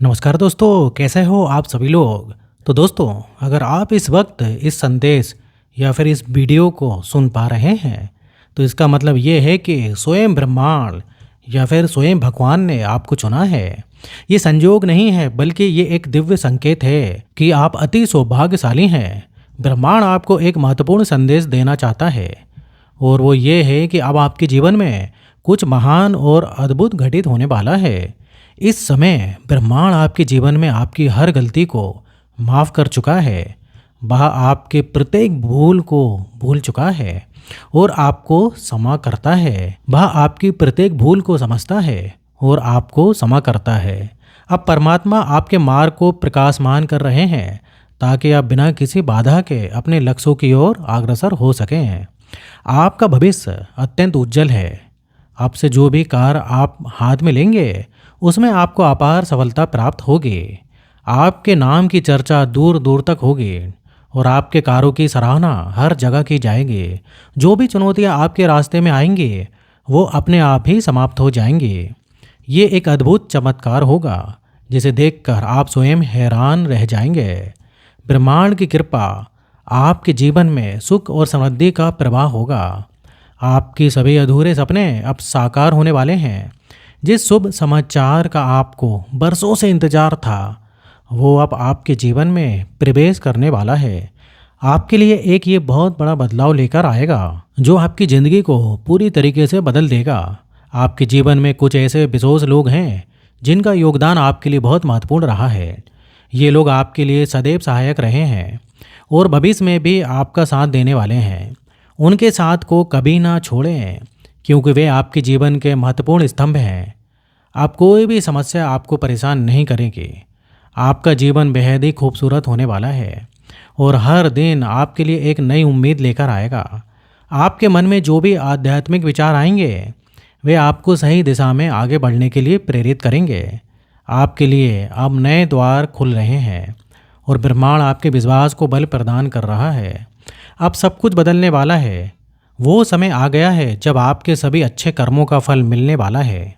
नमस्कार दोस्तों, कैसे हो आप सभी लोग। तो दोस्तों, अगर आप इस वक्त इस संदेश या फिर इस वीडियो को सुन पा रहे हैं तो इसका मतलब ये है कि स्वयं ब्रह्मांड या फिर स्वयं भगवान ने आपको चुना है। ये संयोग नहीं है, बल्कि ये एक दिव्य संकेत है कि आप अति सौभाग्यशाली हैं। ब्रह्मांड आपको एक महत्वपूर्ण संदेश देना चाहता है, और वो ये है कि अब आपके जीवन में कुछ महान और अद्भुत घटित होने वाला है। इस समय ब्रह्मांड आपके जीवन में आपकी हर गलती को माफ़ कर चुका है। वह आपके प्रत्येक भूल को भूल चुका है और आपको क्षमा करता है। वह आपकी प्रत्येक भूल को समझता है और आपको क्षमा करता है। अब परमात्मा आपके मार्ग को प्रकाशमान कर रहे हैं ताकि आप बिना किसी बाधा के अपने लक्ष्यों की ओर अग्रसर हो सकें। आपका भविष्य अत्यंत उज्जवल है। आपसे जो भी कार्य आप हाथ में लेंगे उसमें आपको अपार सफलता प्राप्त होगी। आपके नाम की चर्चा दूर दूर तक होगी और आपके कार्यों की सराहना हर जगह की जाएगी। जो भी चुनौतियां आपके रास्ते में आएंगी वो अपने आप ही समाप्त हो जाएंगी। ये एक अद्भुत चमत्कार होगा जिसे देखकर आप स्वयं हैरान रह जाएंगे। ब्रह्मांड की कृपा आपके जीवन में सुख और समृद्धि का प्रवाह होगा। आपकी सभी अधूरे सपने अब साकार होने वाले हैं। जिस शुभ समाचार का आपको बरसों से इंतजार था वो अब आपके जीवन में प्रवेश करने वाला है। आपके लिए एक ये बहुत बड़ा बदलाव लेकर आएगा जो आपकी ज़िंदगी को पूरी तरीके से बदल देगा। आपके जीवन में कुछ ऐसे विशेष लोग हैं जिनका योगदान आपके लिए बहुत महत्वपूर्ण रहा है। ये लोग आपके लिए सदैव सहायक रहे हैं और भविष्य में भी आपका साथ देने वाले हैं। उनके साथ को कभी ना छोड़ें, क्योंकि वे आपके जीवन के महत्वपूर्ण स्तंभ हैं। आप कोई भी समस्या आपको परेशान नहीं करेगी। आपका जीवन बेहद ही खूबसूरत होने वाला है और हर दिन आपके लिए एक नई उम्मीद लेकर आएगा। आपके मन में जो भी आध्यात्मिक विचार आएंगे वे आपको सही दिशा में आगे बढ़ने के लिए प्रेरित करेंगे। आपके लिए अब नए द्वार खुल रहे हैं और ब्रह्मांड आपके विश्वास को बल प्रदान कर रहा है। अब सब कुछ बदलने वाला है। वो समय आ गया है जब आपके सभी अच्छे कर्मों का फल मिलने वाला है।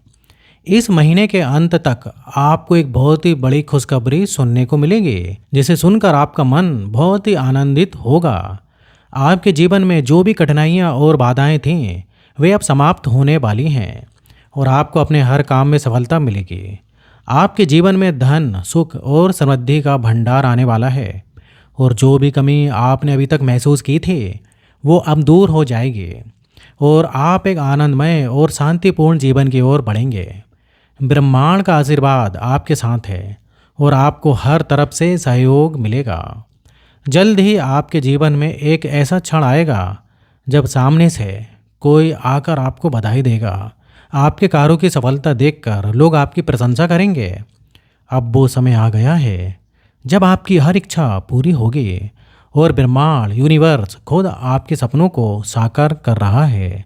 इस महीने के अंत तक आपको एक बहुत ही बड़ी खुशखबरी सुनने को मिलेगी, जिसे सुनकर आपका मन बहुत ही आनंदित होगा। आपके जीवन में जो भी कठिनाइयाँ और बाधाएं थीं वे अब समाप्त होने वाली हैं और आपको अपने हर काम में सफलता मिलेगी। आपके जीवन में धन, सुख और समृद्धि का भंडार आने वाला है और जो भी कमी आपने अभी तक महसूस की थी वो अब दूर हो जाएगी और आप एक आनंदमय और शांतिपूर्ण जीवन की ओर बढ़ेंगे। ब्रह्मांड का आशीर्वाद आपके साथ है और आपको हर तरफ से सहयोग मिलेगा। जल्द ही आपके जीवन में एक ऐसा क्षण आएगा जब सामने से कोई आकर आपको बधाई देगा। आपके कार्यों की सफलता देखकर लोग आपकी प्रशंसा करेंगे। अब वो समय आ गया है जब आपकी हर इच्छा पूरी होगी और ब्रह्मांड यूनिवर्स खुद आपके सपनों को साकार कर रहा है।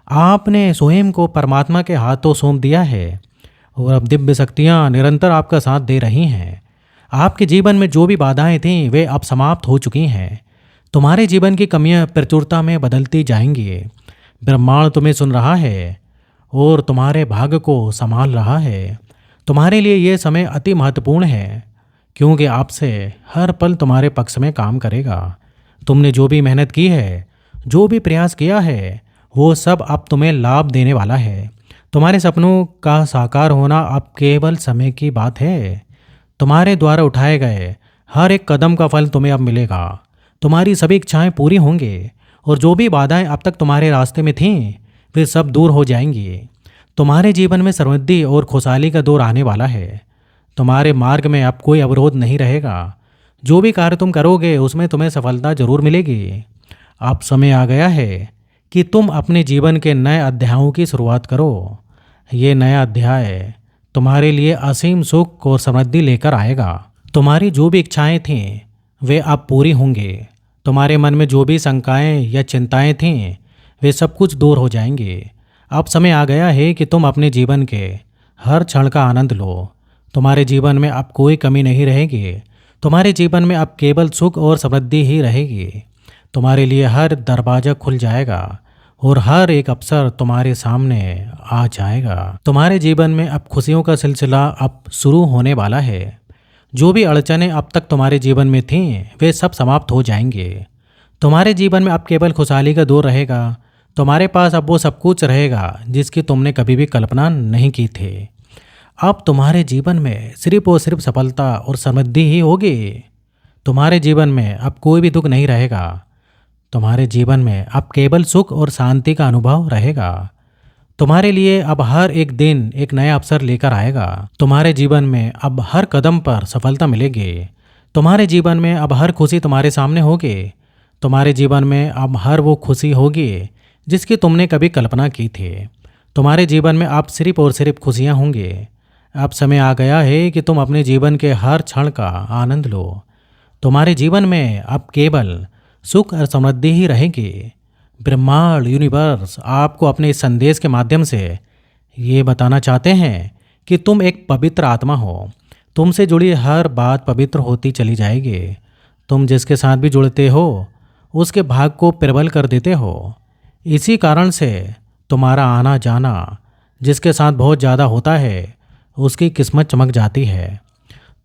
आपने स्वयं को परमात्मा के हाथों सौंप दिया है और अब दिव्य शक्तियाँ निरंतर आपका साथ दे रही हैं। आपके जीवन में जो भी बाधाएं थीं वे अब समाप्त हो चुकी हैं। तुम्हारे जीवन की कमियां प्रचुरता में बदलती जाएंगी। ब्रह्मांड तुम्हें सुन रहा है और तुम्हारे भाग्य को संभाल रहा है। तुम्हारे लिए ये समय अति महत्वपूर्ण है, क्योंकि आपसे हर पल तुम्हारे पक्ष में काम करेगा। तुमने जो भी मेहनत की है, जो भी प्रयास किया है, वो सब अब तुम्हें लाभ देने वाला है। तुम्हारे सपनों का साकार होना अब केवल समय की बात है। तुम्हारे द्वारा उठाए गए हर एक कदम का फल तुम्हें अब मिलेगा। तुम्हारी सभी इच्छाएं पूरी होंगी और जो भी बाधाएं अब तक तुम्हारे रास्ते में थीं वे सब दूर हो जाएंगी। तुम्हारे जीवन में समृद्धि और खुशहाली का दौर आने वाला है। तुम्हारे मार्ग में अब कोई अवरोध नहीं रहेगा। जो भी कार्य तुम करोगे उसमें तुम्हें सफलता जरूर मिलेगी। अब समय आ गया है कि तुम अपने जीवन के नए अध्यायों की शुरुआत करो। ये नया अध्याय तुम्हारे लिए असीम सुख और समृद्धि लेकर आएगा। तुम्हारी जो भी इच्छाएं थीं वे अब पूरी होंगी। तुम्हारे मन में जो भी शंकाएं या चिंताएं थीं वे सब कुछ दूर हो जाएंगी। अब समय आ गया है कि तुम अपने जीवन के हर क्षण का आनंद लो। तुम्हारे जीवन में अब कोई कमी नहीं रहेगी। तुम्हारे जीवन में अब केवल सुख और समृद्धि ही रहेगी। तुम्हारे लिए हर दरवाज़ा खुल जाएगा और हर एक अवसर तुम्हारे सामने आ जाएगा। तुम्हारे जीवन में अब खुशियों का सिलसिला अब शुरू होने वाला है। जो भी अड़चनें अब तक तुम्हारे जीवन में थीं वे सब समाप्त हो जाएंगे। तुम्हारे जीवन में अब केवल खुशहाली का दौर रहेगा। तुम्हारे पास अब वो सब कुछ रहेगा जिसकी तुमने कभी भी कल्पना नहीं की थी। अब तुम्हारे जीवन में सिर्फ और सिर्फ सफलता और समृद्धि ही होगी। तुम्हारे जीवन में अब कोई भी दुख नहीं रहेगा। तुम्हारे जीवन में अब केवल सुख और शांति का अनुभव रहेगा। तुम्हारे लिए अब हर एक दिन एक नया अवसर लेकर आएगा। तुम्हारे जीवन में अब हर कदम पर सफलता मिलेगी। तुम्हारे जीवन में अब हर खुशी तुम्हारे सामने होगी। तुम्हारे जीवन में अब हर वो खुशी होगी जिसकी तुमने कभी कल्पना की थी। तुम्हारे जीवन में अब सिर्फ और सिर्फ खुशियाँ होंगी। अब समय आ गया है कि तुम अपने जीवन के हर क्षण का आनंद लो। तुम्हारे जीवन में अब केवल सुख और समृद्धि ही रहेगी। ब्रह्मांड यूनिवर्स आपको अपने इस संदेश के माध्यम से ये बताना चाहते हैं कि तुम एक पवित्र आत्मा हो। तुमसे जुड़ी हर बात पवित्र होती चली जाएगी। तुम जिसके साथ भी जुड़ते हो उसके भाग को प्रबल कर देते हो। इसी कारण से तुम्हारा आना जाना जिसके साथ बहुत ज़्यादा होता है उसकी किस्मत चमक जाती है।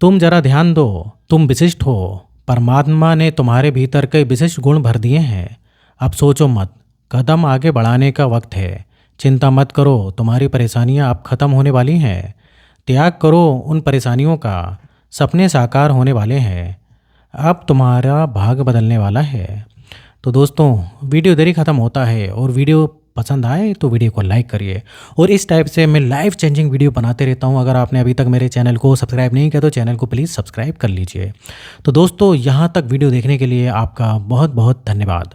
तुम जरा ध्यान दो, तुम विशिष्ट हो। परमात्मा ने तुम्हारे भीतर कई विशिष्ट गुण भर दिए हैं। अब सोचो मत, कदम आगे बढ़ाने का वक्त है। चिंता मत करो, तुम्हारी परेशानियां अब खत्म होने वाली हैं। त्याग करो उन परेशानियों का, सपने साकार होने वाले हैं। अब तुम्हारा भाग्य बदलने वाला है। तो दोस्तों वीडियो इधर ही ख़त्म होता है, और वीडियो पसंद आए तो वीडियो को लाइक करिए। और इस टाइप से मैं लाइफ चेंजिंग वीडियो बनाते रहता हूँ। अगर आपने अभी तक मेरे चैनल को सब्सक्राइब नहीं किया तो चैनल को प्लीज़ सब्सक्राइब कर लीजिए। तो दोस्तों यहाँ तक वीडियो देखने के लिए आपका बहुत बहुत धन्यवाद।